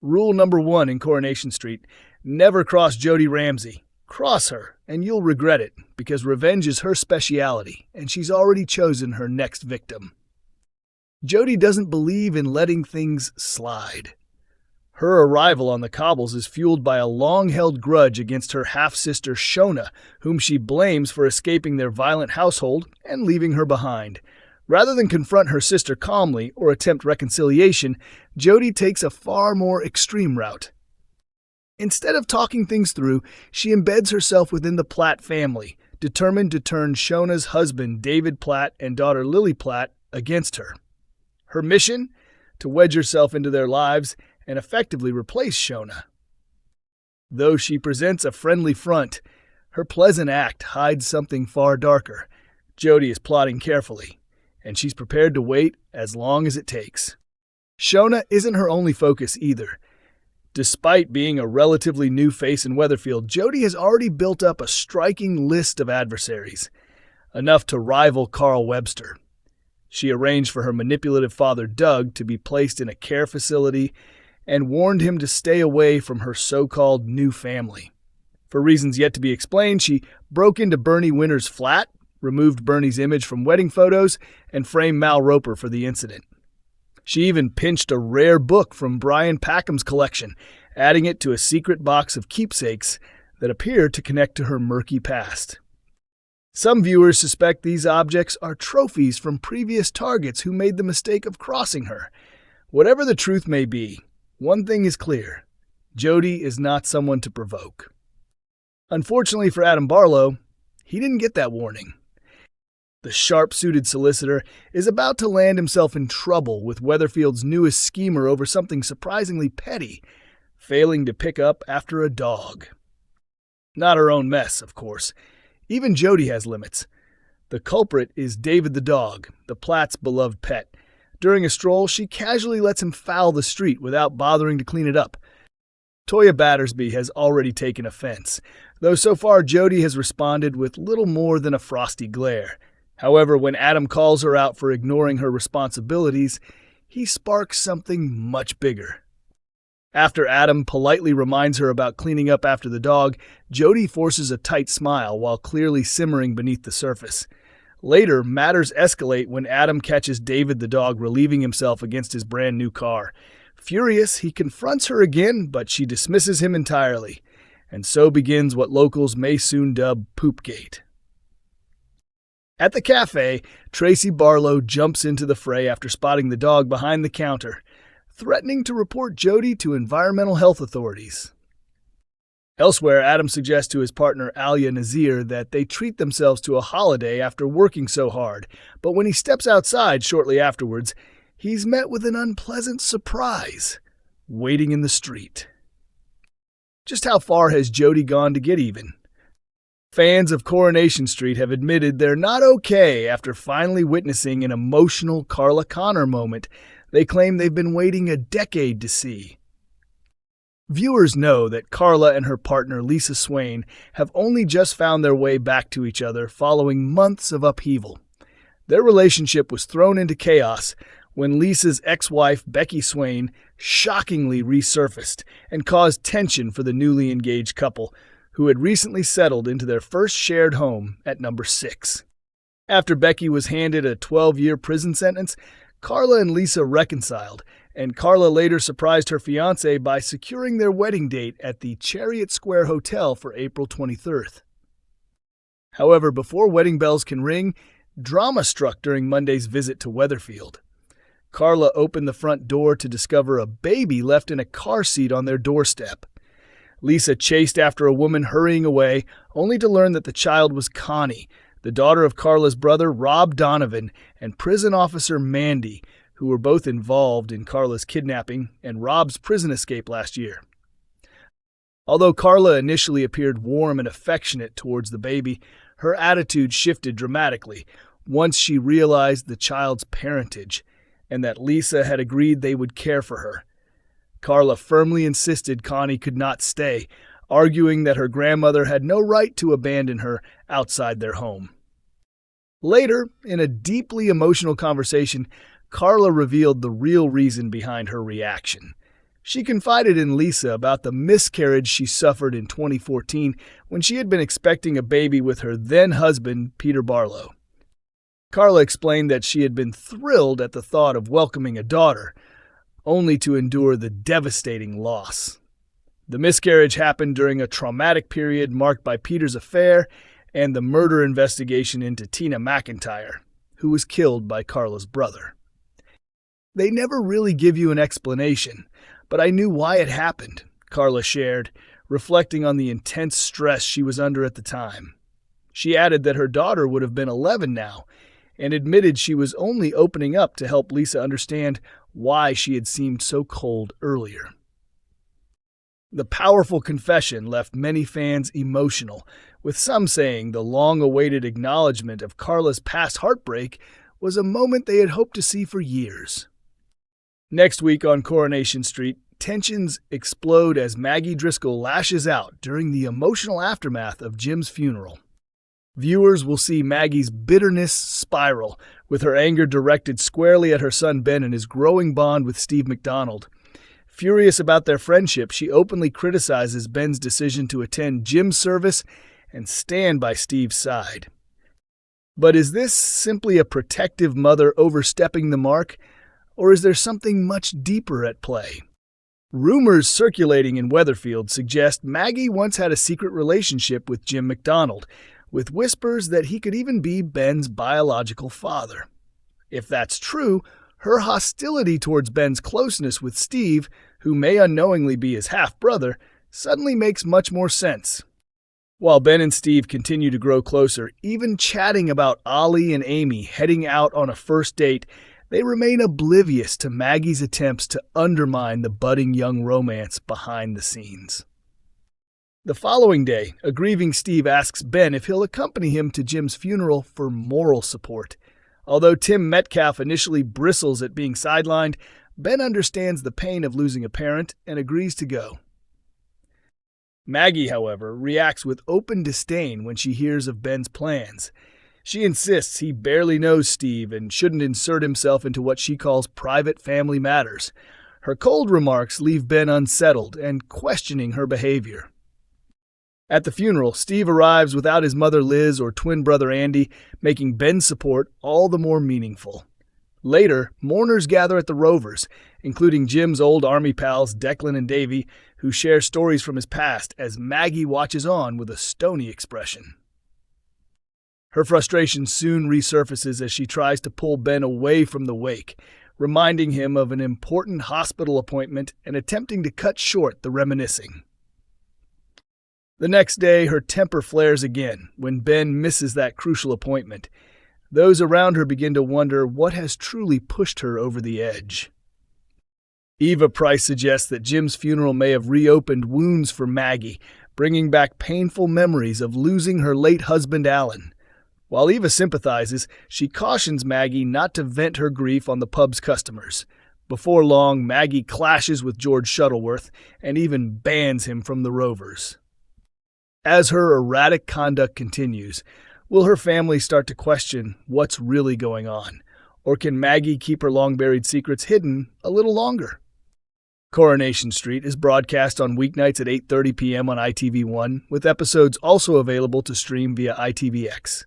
Rule number 1 in Coronation Street: never cross Jodie Ramsey. Cross her, and you'll regret it, because revenge is her speciality, and she's already chosen her next victim. Jodie doesn't believe in letting things slide. Her arrival on the cobbles is fueled by a long-held grudge against her half-sister Shona, whom she blames for escaping their violent household and leaving her behind. Rather than confront her sister calmly or attempt reconciliation, Jodie takes a far more extreme route. Instead of talking things through, she embeds herself within the Platt family, determined to turn Shona's husband David Platt and daughter Lily Platt against her. Her mission? To wedge herself into their lives and effectively replace Shona. Though she presents a friendly front, her pleasant act hides something far darker. Jodie is plotting carefully, and she's prepared to wait as long as it takes. Shona isn't her only focus either. Despite being a relatively new face in Weatherfield, Jodie has already built up a striking list of adversaries, enough to rival Carl Webster. She arranged for her manipulative father Doug to be placed in a care facility and warned him to stay away from her so-called new family. For reasons yet to be explained, she broke into Bernie Winter's flat, removed Bernie's image from wedding photos, and framed Mal Roper for the incident. She even pinched a rare book from Brian Packham's collection, adding it to a secret box of keepsakes that appear to connect to her murky past. Some viewers suspect these objects are trophies from previous targets who made the mistake of crossing her. Whatever the truth may be, one thing is clear: Jodie is not someone to provoke. Unfortunately for Adam Barlow, he didn't get that warning. The sharp-suited solicitor is about to land himself in trouble with Weatherfield's newest schemer over something surprisingly petty, failing to pick up after a dog. Not her own mess, of course. Even Jodie has limits. The culprit is David the dog, the Platt's beloved pet. During a stroll, she casually lets him foul the street without bothering to clean it up. Toyah Battersby has already taken offense, though so far Jodie has responded with little more than a frosty glare. However, when Adam calls her out for ignoring her responsibilities, he sparks something much bigger. After Adam politely reminds her about cleaning up after the dog, Jodie forces a tight smile while clearly simmering beneath the surface. Later, matters escalate when Adam catches David the dog relieving himself against his brand new car. Furious, he confronts her again, but she dismisses him entirely. And so begins what locals may soon dub Poopgate. At the cafe, Tracy Barlow jumps into the fray after spotting the dog behind the counter, threatening to report Jodie to environmental health authorities. Elsewhere, Adam suggests to his partner Alia Nazir that they treat themselves to a holiday after working so hard, but when he steps outside shortly afterwards, he's met with an unpleasant surprise, waiting in the street. Just how far has Jodie gone to get even? Fans of Coronation Street have admitted they're not okay after finally witnessing an emotional Carla Connor moment they claim they've been waiting a decade to see. Viewers know that Carla and her partner Lisa Swain have only just found their way back to each other following months of upheaval. Their relationship was thrown into chaos when Lisa's ex-wife Becky Swain shockingly resurfaced and caused tension for the newly engaged couple, who had recently settled into their first shared home at number 6. After Becky was handed a 12-year prison sentence, Carla and Lisa reconciled, and Carla later surprised her fiancé by securing their wedding date at the Chariot Square Hotel for April 23rd. However, before wedding bells can ring, drama struck during Monday's visit to Weatherfield. Carla opened the front door to discover a baby left in a car seat on their doorstep. Lisa chased after a woman hurrying away, only to learn that the child was Connie, the daughter of Carla's brother Rob Donovan and prison officer Mandy, who were both involved in Carla's kidnapping and Rob's prison escape last year. Although Carla initially appeared warm and affectionate towards the baby, her attitude shifted dramatically once she realized the child's parentage and that Lisa had agreed they would care for her. Carla firmly insisted Connie could not stay, arguing that her grandmother had no right to abandon her outside their home. Later, in a deeply emotional conversation, Carla revealed the real reason behind her reaction. She confided in Lisa about the miscarriage she suffered in 2014 when she had been expecting a baby with her then-husband, Peter Barlow. Carla explained that she had been thrilled at the thought of welcoming a daughter, only to endure the devastating loss. The miscarriage happened during a traumatic period marked by Peter's affair and the murder investigation into Tina McIntyre, who was killed by Carla's brother. They never really give you an explanation, but I knew why it happened, Carla shared, reflecting on the intense stress she was under at the time. She added that her daughter would have been 11 now, and admitted she was only opening up to help Lisa understand why she had seemed so cold earlier. The powerful confession left many fans emotional, with some saying the long-awaited acknowledgement of Carla's past heartbreak was a moment they had hoped to see for years. Next week on Coronation Street, tensions explode as Maggie Driscoll lashes out during the emotional aftermath of Jim's funeral. Viewers will see Maggie's bitterness spiral, with her anger directed squarely at her son Ben and his growing bond with Steve McDonald. Furious about their friendship, she openly criticizes Ben's decision to attend Jim's service and stand by Steve's side. But is this simply a protective mother overstepping the mark, or is there something much deeper at play? Rumors circulating in Weatherfield suggest Maggie once had a secret relationship with Jim McDonald, with whispers that he could even be Ben's biological father. If that's true, her hostility towards Ben's closeness with Steve, who may unknowingly be his half-brother, suddenly makes much more sense. While Ben and Steve continue to grow closer, even chatting about Ollie and Amy heading out on a first date, they remain oblivious to Maggie's attempts to undermine the budding young romance behind the scenes. The following day, a grieving Steve asks Ben if he'll accompany him to Jim's funeral for moral support. Although Tim Metcalf initially bristles at being sidelined, Ben understands the pain of losing a parent and agrees to go. Maggie, however, reacts with open disdain when she hears of Ben's plans. She insists he barely knows Steve and shouldn't insert himself into what she calls private family matters. Her cold remarks leave Ben unsettled and questioning her behavior. At the funeral, Steve arrives without his mother Liz or twin brother Andy, making Ben's support all the more meaningful. Later, mourners gather at the Rovers, including Jim's old Army pals Declan and Davy, who share stories from his past as Maggie watches on with a stony expression. Her frustration soon resurfaces as she tries to pull Ben away from the wake, reminding him of an important hospital appointment and attempting to cut short the reminiscing. The next day, her temper flares again when Ben misses that crucial appointment. Those around her begin to wonder what has truly pushed her over the edge. Eva Price suggests that Jim's funeral may have reopened wounds for Maggie, bringing back painful memories of losing her late husband Alan. While Eva sympathizes, she cautions Maggie not to vent her grief on the pub's customers. Before long, Maggie clashes with George Shuttleworth and even bans him from the Rovers. As her erratic conduct continues, will her family start to question what's really going on? Or can Maggie keep her long-buried secrets hidden a little longer? Coronation Street is broadcast on weeknights at 8:30 p.m. on ITV1, with episodes also available to stream via ITVX.